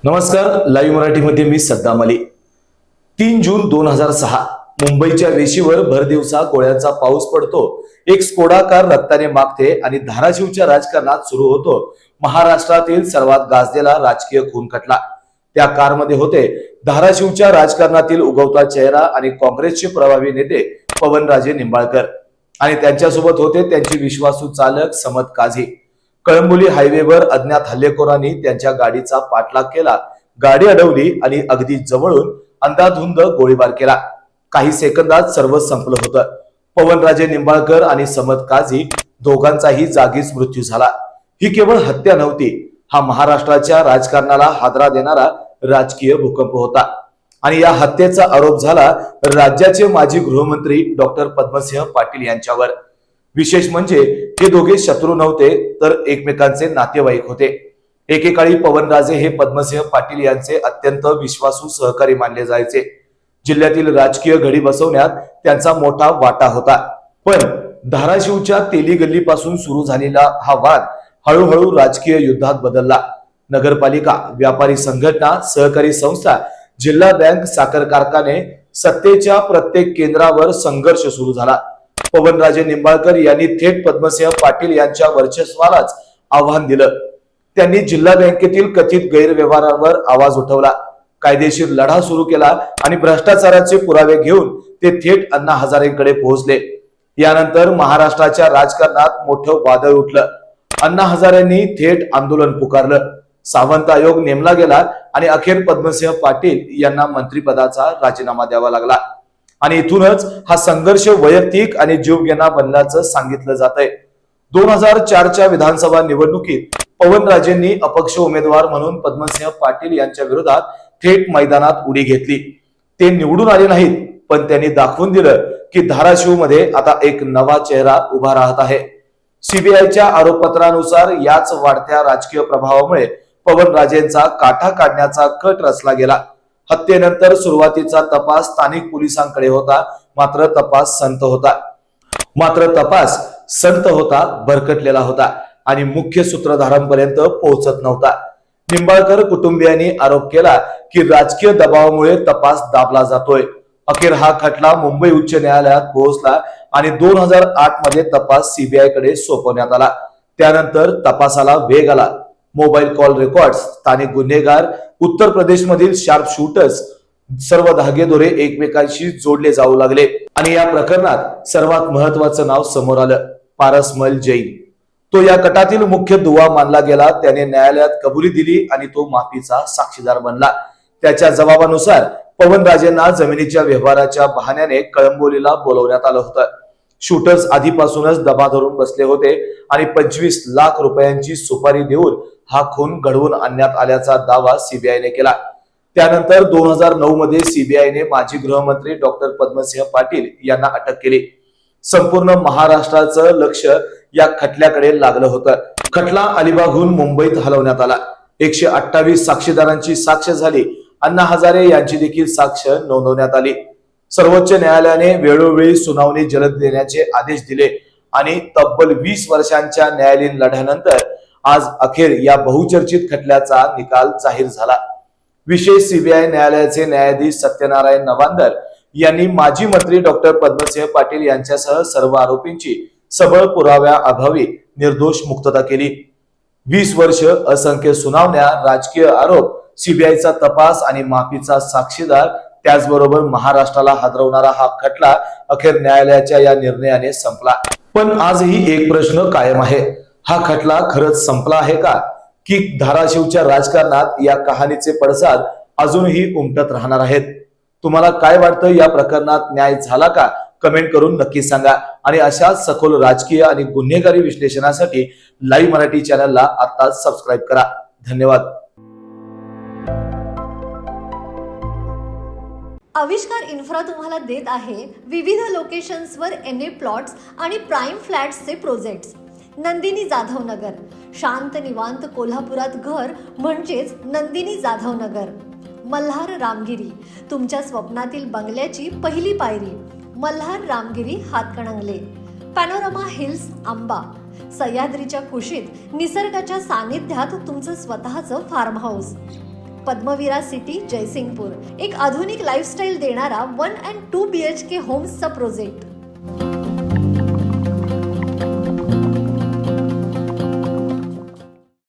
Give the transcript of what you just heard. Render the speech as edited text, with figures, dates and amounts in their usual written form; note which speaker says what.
Speaker 1: नमस्कार. लाईव्ह मराठीमध्ये मी सद्दाम अली. 3 जून 2006 मुंबईच्या वेशीवर भरदिवसा गोळ्यांचा पाऊस पडतो. एक स्कोडा कार रक्ताने मागते आणि धाराशिवच्या राजकारणात सुरू होतो महाराष्ट्रातील सर्वात गाजलेला राजकीय खून खटला. त्या कारमध्ये होते धाराशिवच्या राजकारणातील उगवता चेहरा आणि काँग्रेसचे प्रभावी नेते पवनराजे निंबाळकर आणि त्यांच्यासोबत होते त्यांचे विश्वासू चालक समद काझी. कळंबोली हायवेवर अज्ञात हल्लेखोरांनी त्यांच्या गाडीचा पाठलाग केला, गाडी अडवली आणि अगदी जवळून अंधाधुंद गोळीबार केला. काही सेकंदात सर्व संपलं होतं. पवनराजे निंबाळकर आणि समद काझी दोघांचाही जागीच मृत्यू झाला. ही केवळ हत्या नव्हती, हा महाराष्ट्राच्या राजकारणाला हादरा देणारा राजकीय भूकंप होता. आणि या हत्येचा आरोप झाला राज्याचे माजी गृहमंत्री डॉक्टर पद्मसिंह पाटील यांच्यावर. विशेष म्हणजे हे दोघे शत्रू नव्हते तर एकमेकांचे नातेवाईक होते. एकेकाळी पवनराजे हे पद्मसिंह पाटील यांचे अत्यंत विश्वासू सहकारी मानले जायचे. जिल्ह्यातील राजकीय घडी बसवण्यात त्यांचा मोठा वाटा होता. पण धाराशिवच्या तेली गल्लीपासून सुरू झालेला हा वाद हळूहळू राजकीय युद्धात बदलला. नगरपालिका, व्यापारी संघटना, सहकारी संस्था, जिल्हा बँक, साखर कारखाने, सत्तेच्या प्रत्येक केंद्रावर संघर्ष सुरू झाला. पवनराजे निंबाळकर यांनी थेट पद्मसिंह पाटील यांच्या वर्चस्वालाच आव्हान दिलं. त्यांनी जिल्हा बँकेतील कथित गैरव्यवहारांवर आवाज उठवला, कायदेशीर लढा सुरू केला आणि भ्रष्टाचाराचे पुरावे घेऊन ते थेट अण्णा हजारेंकडे पोहोचले. यानंतर महाराष्ट्राच्या राजकारणात मोठं वादळ उठलं. अण्णा हजारेंनी थेट आंदोलन पुकारलं. सावंत आयोग नेमला गेला आणि अखेर पद्मसिंह पाटील यांना मंत्रिपदाचा राजीनामा द्यावा लागला. आणि इथूनच हा संघर्ष वैयक्तिक आणि जीवघेणा बनल्याचं सांगितलं जातंय. 2004च्या विधानसभा निवडणुकीत पवनराजेंनी अपक्ष उमेदवार म्हणून पद्मसिंह पाटील यांच्या विरोधात थेट मैदानात उडी घेतली. ते निवडून आले नाहीत, पण त्यांनी दाखवून दिलं की धाराशिव मध्ये आता एक नवा चेहरा उभा राहत आहे. सीबीआयच्या आरोपपत्रानुसार याच वाढत्या राजकीय प्रभावामुळे पवनराजेंचा काठा काढण्याचा कट रचला गेला. हत्येनंतर सुरुवातीचा तपास स्थानिक पोलिसांकडे होता, मात्र तपास संत होता, भरकटलेला होता आणि मुख्य सूत्रधारांपर्यंत पोहोचत नव्हता. निंबाळकर कुटुंबियांनी आरोप केला की राजकीय दबावामुळे तपास दाबला जातोय. अखेर हा खटला मुंबई उच्च न्यायालयात पोहोचला आणि 2008 मध्ये तपास सीबीआय कडे सोपवण्यात आला. त्यानंतर तपासाला वेग आला. मोबाईल कॉल रेकॉर्ड, स्थानिक गुन्हेगार, उत्तर प्रदेश मधील शार्प शूटर्स, सर्व धागेदोरे एकमेकांशी जोडले जाऊ लागले. आणि या प्रकरणात सर्वात महत्वाचं नाव समोर आलं, पारसमल जैन. तो या कटातील मुख्य दुवा मानला गेला. त्याने न्यायालयात कबुली दिली आणि तो माफीचा साक्षीदार बनला. त्याच्या जबाबानुसार पवनराजेंना जमिनीच्या व्यवहाराच्या बहाण्याने कळंबोलीला बोलवण्यात आलं होतं. शूटर्स आधीपासूनच दबा धरून बसले होते आणि 25 लाख रुपयांची सुपारी देऊन हा खून घडवून आणण्यात आल्याचा दावा सीबीआयने केला. त्यानंतर 2009 मध्ये सीबीआयने माजी गृहमंत्री डॉक्टर पद्मसिंह पाटील यांना अटक केली. संपूर्ण महाराष्ट्राचं लक्ष या खटल्याकडे लागलं होतं. खटला अलिबागहून मुंबईत हलवण्यात आला. 128 साक्षीदारांची साक्ष झाली. अण्णा हजारे यांची देखील साक्ष नोंदवण्यात आली. सर्वोच्च न्यायालयाने वेळोवेळी सुनावणी जलद देण्याचे आदेश दिले आणि तब्बल 20 वर्षांच्या न्यायालयीन लढ्यानंतर आज अखेर या बहुचर्चित खटल्याचा निकाल जाहीर झाला. विशेष सीबीआय न्यायालयाचे न्यायाधीश सत्यनारायण नवांदर यांनी माजी मंत्री डॉक्टर पद्मसिंह पाटील यांच्यासह सर्व आरोपींची सबळ पुराव्याअभावी निर्दोष मुक्तता केली. 20 वर्ष, असंख्य सुनावण्या, राजकीय आरोप, सीबीआयचा तपास आणि माफीचा साक्षीदार, त्याचबरोबर महाराष्ट्राला हादरवणारा हा खटला अखेर न्यायालयाच्या या निर्णयाने संपला. पण आजही एक प्रश्न कायम आहे, हा खटला खरंच संपला आहे का, की धाराशिवच्या राजकारणात या कहाणीचे पडसाद अजूनही उमटत राहणार आहेत? तुम्हाला काय वाटतं, या प्रकरणात न्याय झाला का? कमेंट करून नक्की सांगा. आणि अशाच सखोल राजकीय आणि गुन्हेगारी विश्लेषणासाठी लाईव्ह मराठी चॅनलला आताच सबस्क्राईब करा. धन्यवाद.
Speaker 2: आविष्कार इन्फ्रा तुम्हाला देत आहे विविध लोकेशन्सवर NA प्लॉट्स आणि प्राईम फ्लॅट्सचे प्रोजेक्ट्स. नंदिनी जाधव नगर, शांत निवांत कोल्हापुरात घर म्हणजेच नंदिनी जाधव नगर. मल्हार रामगिरी, तुमच्या स्वप्नातील बंगल्याची पहिली पायरी. मल्हार रामगिरी हातकणंगले. पॅनोरामा हिल्स आंबा, सह्याद्रीच्या कुशीत निसर्गाच्या सानिध्यात तुमचं स्वतःचं फार्म हाऊस. पद्मविरा सिटी जयसिंगपूर, एक आधुनिक लाईफस्टाईल देणारा 1 and 2 BHK होम्सचा प्रोजेक्ट.